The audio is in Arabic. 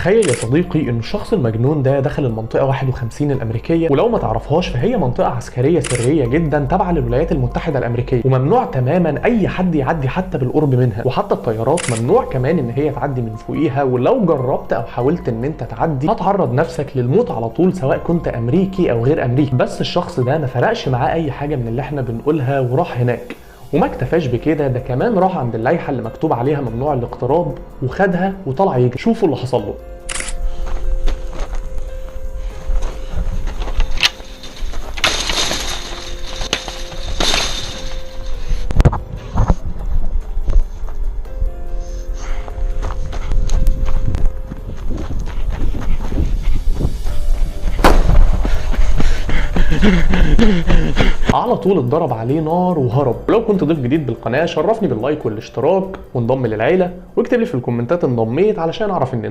تخيل يا صديقي ان الشخص المجنون ده دخل المنطقة 51 الامريكية، ولو ما تعرفهاش فهي منطقة عسكرية سرية جدا تابعة للولايات المتحدة الامريكية، وممنوع تماما اي حد يعدي حتى بالقرب منها، وحتى الطيارات ممنوع كمان ان هي تعدي من فوقيها، ولو جربت او حاولت ان انت تعدي هتعرض نفسك للموت على طول سواء كنت امريكي او غير امريكي. بس الشخص ده ما فرقش معاه اي حاجة من اللي احنا بنقولها وراح هناك، وما اكتفاش بكده، ده كمان راح عند اللائحه اللي مكتوب عليها ممنوع الاقتراب وخدها وطلع يجري. شوفوا اللي حصل له. على طول اتضرب عليه نار وهرب. ولو كنت ضيف جديد بالقناه شرفني باللايك والاشتراك وانضم للعيله، واكتب لي في الكومنتات انضميت علشان اعرف ان